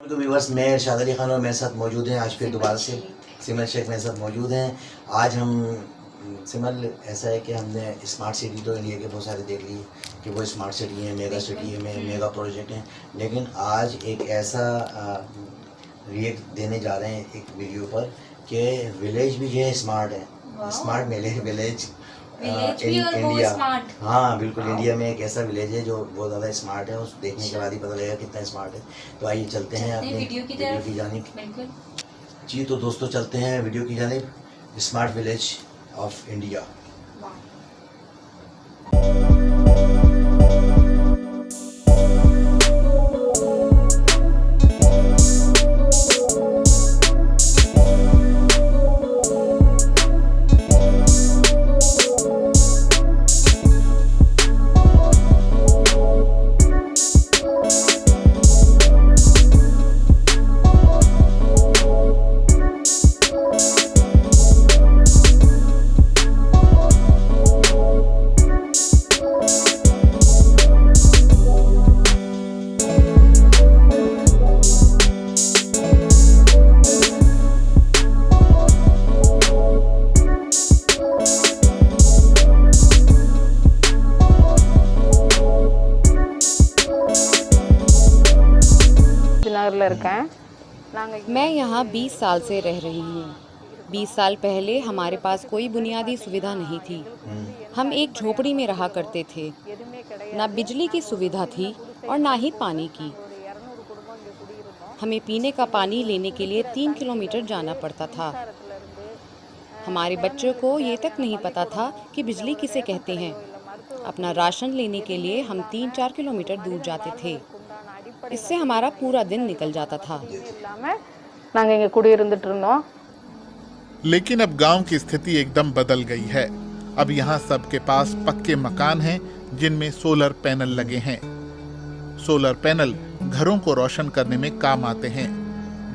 तो व्यूअर्स, मैं इरशाद अली खान और मेरे साथ मौजूद हैं आज फिर दोबारा से सिमल शेख मेरे साथ मौजूद हैं। आज हम सिमल, ऐसा है कि हमने स्मार्ट सिटी तो इंडिया के बहुत सारे देख लिए कि वो स्मार्ट सिटी है, मेगा सिटी है, मेगा प्रोजेक्ट हैं, लेकिन आज एक ऐसा रिएक्ट देने जा रहे हैं एक वीडियो पर कि विलेज भी जो है स्मार्ट है, स्मार्ट विलेज इंडिया। हाँ बिल्कुल, इंडिया में एक ऐसा विलेज है जो बहुत ज़्यादा स्मार्ट है, उस देखने के बाद ही पता लगेगा कितना स्मार्ट है। तो आइए चलते हैं अपने वीडियो की जानिब। जी तो दोस्तों, चलते हैं वीडियो की जानिब, स्मार्ट विलेज ऑफ इंडिया। मैं यहाँ 20 साल से रह रही हूँ। 20 साल पहले हमारे पास कोई बुनियादी सुविधा नहीं थी। हम एक झोपड़ी में रहा करते थे। ना बिजली की सुविधा थी और ना ही पानी की। हमें पीने का पानी लेने के लिए 3 किलोमीटर जाना पड़ता था। हमारे बच्चों को ये तक नहीं पता था कि बिजली किसे कहते हैं। अपना राशन लेने के लिए हम 3-4 किलोमीटर दूर जाते थे। इससे हमारा पूरा दिन निकल जाता था। लेकिन अब गांव की स्थिति एकदम बदल गई है। अब यहाँ सबके पास पक्के मकान हैं जिनमें सोलर पैनल लगे हैं। सोलर पैनल घरों को रोशन करने में काम आते हैं।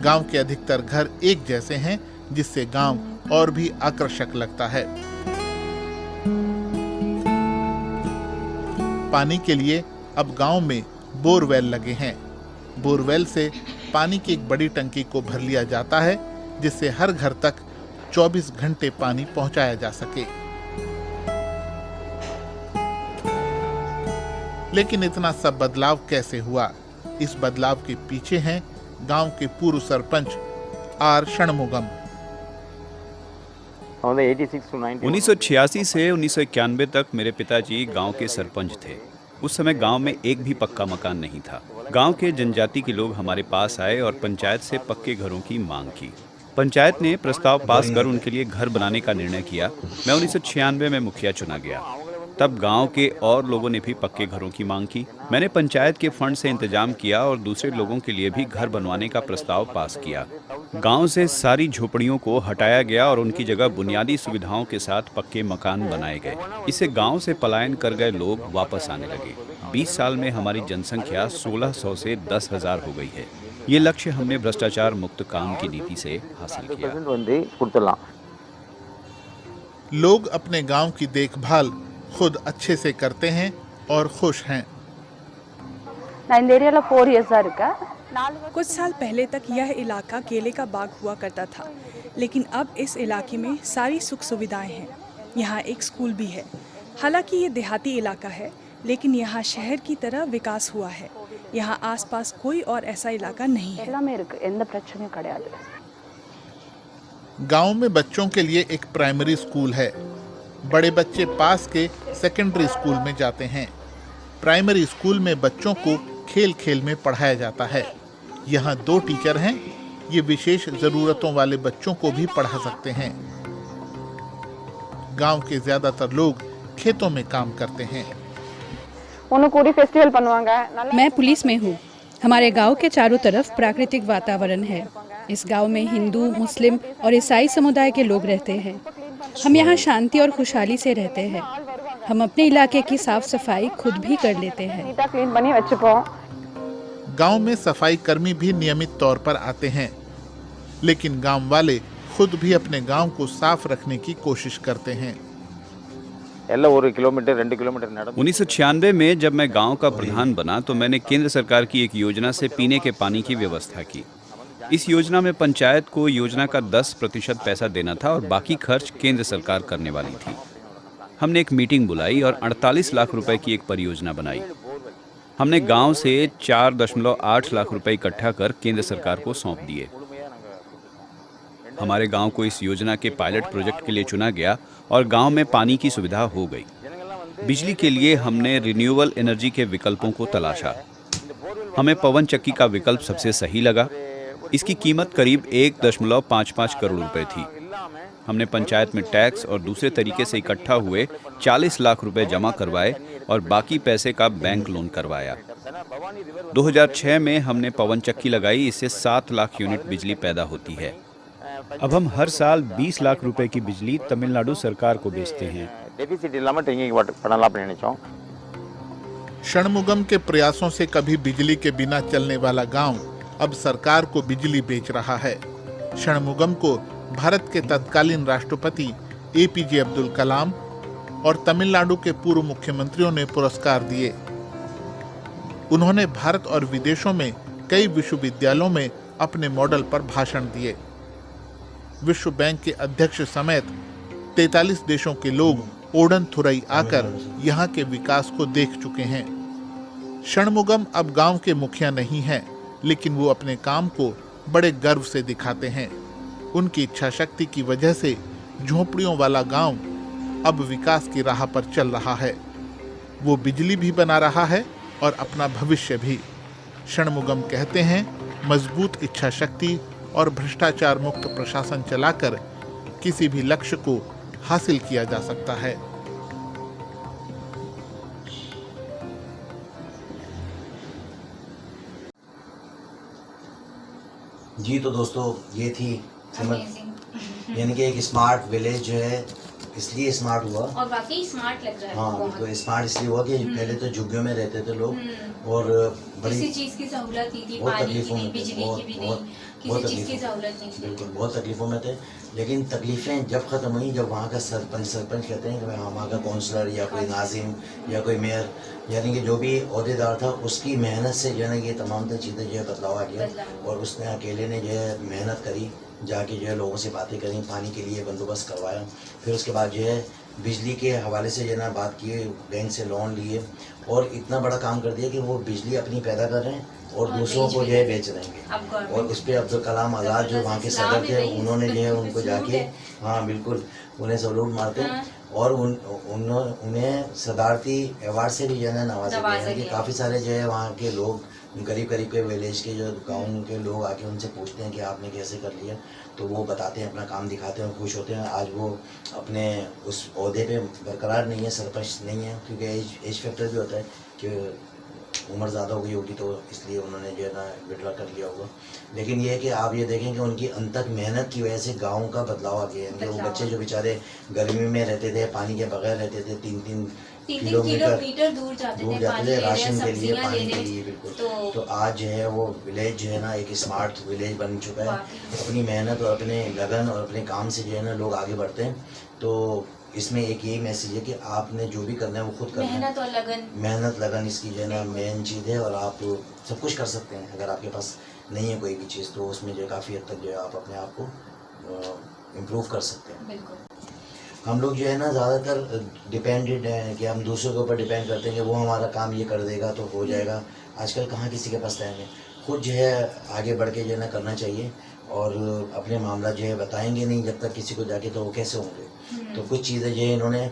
गांव के अधिकतर घर एक जैसे हैं, जिससे गांव और भी आकर्षक लगता है। पानी के लिए अब गांव में बोरवेल लगे हैं। बोरवेल से पानी की एक बड़ी टंकी को भर लिया जाता है, जिससे हर घर तक 24 घंटे पानी पहुंचाया जा सके। लेकिन इतना सब बदलाव कैसे हुआ? इस बदलाव के पीछे हैं गांव के पूर्व सरपंच आर षणमुगम। 1986 से 1991 तक मेरे पिताजी गांव के सरपंच थे। उस समय गांव में एक भी पक्का मकान नहीं था। गांव के जनजाति के लोग हमारे पास आए और पंचायत से पक्के घरों की मांग की। पंचायत ने प्रस्ताव पास कर उनके लिए घर बनाने का निर्णय किया। मैं 1996 में मुखिया चुना गया। तब गांव के और लोगों ने भी पक्के घरों की मांग की। मैंने पंचायत के फंड से इंतजाम किया और दूसरे लोगों के लिए भी घर बनवाने का प्रस्ताव पास किया। गांव से सारी झोपड़ियों को हटाया गया और उनकी जगह बुनियादी सुविधाओं के साथ पक्के मकान बनाए गए। इससे गांव से पलायन कर गए लोग वापस आने लगे। 20 साल में हमारी जनसंख्या 1600 से 10,000 हो गई है। ये लक्ष्य हमने भ्रष्टाचार मुक्त काम की नीति से हासिल किया। लोग अपने गांव की देखभाल खुद अच्छे से करते हैं और खुश हैं। कुछ साल पहले तक यह इलाका केले का बाग हुआ करता था, लेकिन अब इस इलाके में सारी सुख सुविधाएं हैं। यहाँ एक स्कूल भी है। हालांकि ये देहाती इलाका है, लेकिन यहाँ शहर की तरह विकास हुआ है। यहाँ आसपास कोई और ऐसा इलाका नहीं है। गांव में बच्चों के लिए एक प्राइमरी स्कूल है। बड़े बच्चे पास के सेकेंडरी स्कूल में जाते हैं। प्राइमरी स्कूल में बच्चों को खेल खेल में पढ़ाया जाता है। यहाँ 2 टीचर हैं। ये विशेष जरूरतों वाले बच्चों को भी पढ़ा सकते हैं। गांव के ज्यादातर लोग खेतों में काम करते हैं। मैं पुलिस में हूँ। हमारे गांव के चारों तरफ प्राकृतिक वातावरण है। इस गांव में हिंदू, मुस्लिम और ईसाई समुदाय के लोग रहते हैं। हम यहाँ शांति और खुशहाली से रहते हैं। हम अपने इलाके की साफ सफाई खुद भी कर लेते हैं। गांव में सफाई कर्मी भी नियमित तौर पर आते हैं, लेकिन गांव वाले खुद भी अपने गांव को साफ रखने की कोशिश करते हैं। எல்லாம் 1 கிலோமீட்டர் 2 கிலோமீட்டர் நடந்து 1996 में जब मैं गांव का प्रधान बना तो मैंने केंद्र सरकार की एक योजना से पीने के पानी की व्यवस्था की। इस योजना में पंचायत को योजना का 10% पैसा देना था और बाकी खर्च केंद्र सरकार करने वाली थी। हमने एक मीटिंग बुलाई और 48 लाख रुपए की एक परियोजना बनाई। हमने गांव से 4.8 लाख रुपए इकट्ठा कर केंद्र सरकार को सौंप दिए। हमारे गांव को इस योजना के पायलट प्रोजेक्ट के लिए चुना गया और गांव में पानी की सुविधा हो गई। बिजली के लिए हमने रिन्यूएबल एनर्जी के विकल्पों को तलाशा। हमें पवन चक्की का विकल्प सबसे सही लगा। इसकी कीमत करीब 1.55 करोड़ रुपए थी। हमने पंचायत में टैक्स और दूसरे तरीके से इकट्ठा हुए 40 लाख रुपए जमा करवाए और बाकी पैसे का बैंक लोन करवाया। 2006 में हमने पवन चक्की लगाई। इससे 7 लाख यूनिट बिजली पैदा होती है। अब हम हर साल 20 लाख रुपए की बिजली तमिलनाडु सरकार को बेचते हैं। டெபிசிட் இல்லாமல் டெங்கிங் பண்ணலாம் அப்படின்னு நினைச்சோம்। षणमुगम के प्रयासों से कभी बिजली के बिना चलने वाला गांव अब सरकार को बिजली बेच रहा है। षणमुगम को भारत के तत्कालीन राष्ट्रपति एपीजे अब्दुल कलाम और तमिलनाडु के पूर्व मुख्यमंत्रियों ने पुरस्कार दिए। उन्होंने भारत और विदेशों में कई विश्वविद्यालयों में अपने मॉडल पर भाषण दिए। विश्व बैंक के अध्यक्ष समेत 43 देशों के लोग ओडन थुरई आकर यहाँ के विकास को देख चुके हैं। षणमुगम अब गांव के मुखिया नहीं हैं, लेकिन वो अपने काम को बड़े गर्व से दिखाते हैं। उनकी इच्छा शक्ति की वजह से झोपड़ियों वाला गांव अब विकास की राह पर चल रहा है। वो बिजली भी बना रहा है और अपना भविष्य भी। षणमुगम कहते हैं, मजबूत इच्छा शक्ति और भ्रष्टाचार मुक्त प्रशासन चलाकर किसी भी लक्ष्य को हासिल किया जा सकता है। जी तो दोस्तों ये थी यानी कि एक स्मार्ट विलेज जो है इसलिए स्मार्ट हुआ और वाकई स्मार्ट लग रहा है। हाँ बहुत। तो स्मार्ट इसलिए हुआ कि पहले तो झुग्गियों में रहते थे लोग और बड़ी किसी चीज की सहूलत नहीं थी, बहुत पानी की तकलीफों नहीं, में थे, बिजली की भी बहुत- नहीं, बहुत किसी चीज की तकलीफों- सहूलत नहीं थी। बिल्कुल बहुत तकलीफों में थे। लेकिन तकलीफें जब ख़त्म हुई जब वहाँ का सरपंच कहते हैं कि भाई वहाँ का काउंसलर या कोई नाजिम या कोई मेयर यानी कि जो भी अहदेदार था उसकी मेहनत से जो है ना ये तमाम चीज़ें जो है बदलाव आ गया और उसने अकेले ने जो है मेहनत करी, जाके जो है लोगों से बातें करी, पानी के लिए बंदोबस्त करवाया। फिर उसके बाद जो है बिजली के हवाले से जो है ना बात की, बैंक से लोन लिए और इतना बड़ा काम कर दिया कि वो बिजली अपनी पैदा कर रहे हैं और दूसरों को जो है बेच रहे हैं। और उस पर अब्दुल कलाम आज़ाद जो वहाँ के सदर थे उन्होंने जो है उनको जाके हाँ बिल्कुल उन्हें सैल्यूट मारते हैं और उन्हें सदारती अवार्ड से भी जो है नवाजा गया कि काफ़ी सारे जो है वहाँ के लोग करीब के विलेज के जो गाँव के लोग आके उनसे पूछते हैं कि आपने कैसे कर लिया, तो वो बताते हैं, अपना काम दिखाते हैं, खुश होते हैं। आज वो अपने उस ओहदे पे बरकरार नहीं है, सरपंच नहीं है, क्योंकि एज फैक्टर भी होता है कि उम्र ज़्यादा हो गई होगी तो इसलिए उन्होंने जो है ना विड्रॉ कर लिया होगा। लेकिन ये है कि आप ये देखें कि उनकी अनथक मेहनत की वजह से गाँव का बदलाव आ गया है। वो बच्चे जो बेचारे गर्मी में रहते थे, पानी के बगैर रहते थे, 3-3 किलोमीटर दूर जाते थे राशन के लिए, पानी के लिए। बिल्कुल तो आज जो है वो विलेज जो है ना एक स्मार्ट विलेज बन चुका है। अपनी मेहनत और अपने लगन और अपने काम से जो है ना लोग आगे बढ़ते हैं। तो इसमें एक यही मैसेज है कि आपने जो भी करना है वो खुद करना है। मेहनत लगन इसकी जो है ना मेन चीज़ है और आप सब कुछ कर सकते हैं। अगर आपके पास नहीं है कोई भी चीज़ तो उसमें जो है काफ़ी हद तक जो है आप अपने आप को इम्प्रूव कर सकते हैं। बिल्कुल। हम लोग जो है ना ज़्यादातर डिपेंडेड हैं कि हम दूसरों के ऊपर डिपेंड करते हैं कि वो हमारा काम ये कर देगा तो हो जाएगा। आजकल कहाँ किसी के पास टाइम है। खुद जो है आगे बढ़ के जो है ना करना चाहिए और अपने मामला जो है बताएंगे नहीं जब तक किसी को जाके तो वो कैसे होंगे। तो कुछ चीज़ें जो है इन्होंने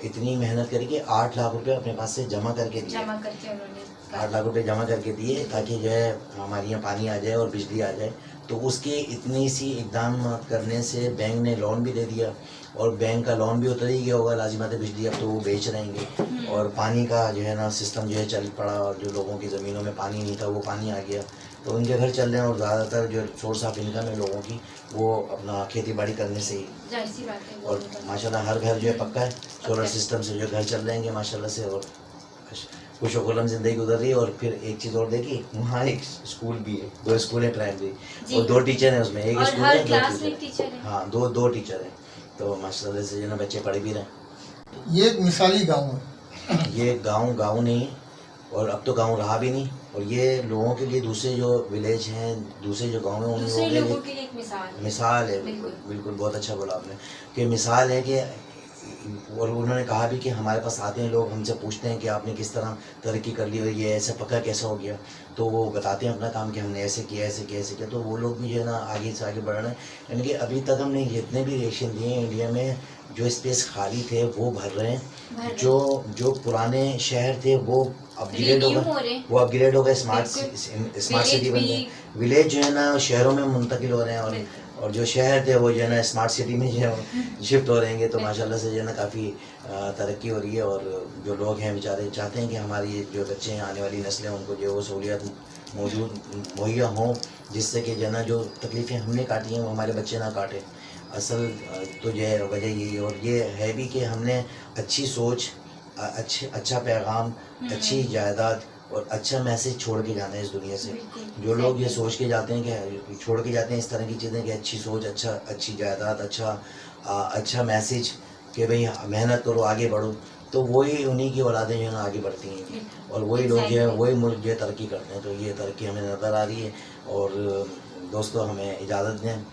इतनी मेहनत करी कि 8 लाख रुपए अपने पास से जमा करके दिए। 8 लाख रुपए जमा करके दिए ताकि जो है हमारे यहाँ पानी आ जाए और बिजली आ जाए। तो उसके इतनी सी इकदाम करने से बैंक ने लोन भी दे दिया और बैंक का लोन भी उतर ही गया होगा लाजिमात बिजली अब तो वो बेच रहेंगे और पानी का जो है ना सिस्टम जो है चल पड़ा और जो लोगों की ज़मीनों में पानी नहीं था वो पानी आ गया तो उनके घर चल रहे हैं। और ज़्यादातर जो सोर्स ऑफ इनकम है लोगों की वो अपना खेती बाड़ी करने से ही और माशाल्लाह हर घर जो है पक्का है, सोलर सिस्टम से जो घर चल रहेंगे माशाल्लाह से। और खुश वकुलम जिंदगी गुजर रही है। और फिर एक चीज़ और देखी, वहाँ एक स्कूल भी है, 2 स्कूल है प्राइमरी और 2 टीचर हैं उसमें। एक स्कूल है 2 टीचर, हाँ 2 टीचर हैं। तो माशाल्लाह से जो ना बच्चे पढ़ भी रहे हैं। ये एक मिसाली गांव है। ये गांव नहीं, और अब तो गांव रहा भी नहीं, और ये लोगों के लिए दूसरे जो विलेज हैं, दूसरे जो गांव हैं, उन दूसरे लोगों लोगों के के लिए एक मिसाल मिसाल है। बिल्कुल। बिल्कुल बहुत अच्छा बोला आपने कि मिसाल है कि, और उन्होंने कहा भी कि हमारे पास आते हैं लोग, हमसे पूछते हैं कि आपने किस तरह तरक्की कर ली, और ये ऐसा पक्का कैसा हो गया, तो वो बताते हैं अपना काम कि हमने ऐसे किया ऐसे किया ऐसे किया। तो वो लोग भी जो है ना आगे से आगे बढ़ रहे हैं। यानी कि अभी तक हमने जितने भी रिएक्शन दिए हैं इंडिया में, जो स्पेस खाली थे वो भर रहे हैं, जो पुराने शहर थे वो अपग्रेड हो Renew हो रहे गए, हैं। वो अपग्रेड हो गए, स्मार्ट बिल्कुल। सिटी बन Village गए। भी- विलेज जो है ना शहरों में मुंतकिल हो रहे हैं, बिल्कुल। और जो शहर थे वो जो है ना स्मार्ट सिटी में जो है शिफ्ट हो रहेंगे। तो माशाल्लाह से जो है ना काफ़ी तरक्की हो रही है, और जो लोग हैं बेचारे चाहते हैं कि हमारी जो बच्चे हैं, आने वाली नस्लें, उनको जो वो सहूलियत मुहैया हों, जिससे कि जो है ना जो तकलीफ़ें हमने काटी हैं वो हमारे बच्चे ना काटें। असल तो जो है वजह यही है, और ये है भी कि हमने अच्छी सोच, अच्छा पैगाम, अच्छी जायदाद और अच्छा मैसेज छोड़ के जाना है इस दुनिया से। जो लोग ये सोच के जाते हैं कि छोड़ के जाते हैं इस तरह की चीज़ें कि अच्छी सोच, अच्छी जायदाद, अच्छा मैसेज कि भाई मेहनत करो, आगे बढ़ो, तो वही उन्हीं की औलादें जो है ना आगे बढ़ती हैं, और वही लोग जो है वही मुल्क जो है तरक्की करते हैं। तो ये तरक्की हमें नज़र आ रही है। और दोस्तों हमें इजाज़त दें,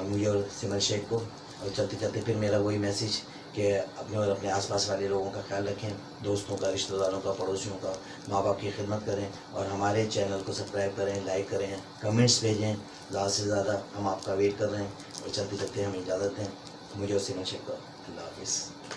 मुझे और सिमर शेख को, और चलते चलते फिर मेरा वही मैसेज कि अपने और अपने आसपास वाले लोगों का ख्याल रखें, दोस्तों का, रिश्तेदारों का, पड़ोसियों का, माँ बाप की खिदमत करें, और हमारे चैनल को सब्सक्राइब करें, लाइक करें, कमेंट्स भेजें, ज़्यादा से ज़्यादा हम आपका वेट कर रहे हैं। और चलते चलते हमें इजाज़त दें, मुझे और सिमर शेख को। अल्लाह हाफिज़।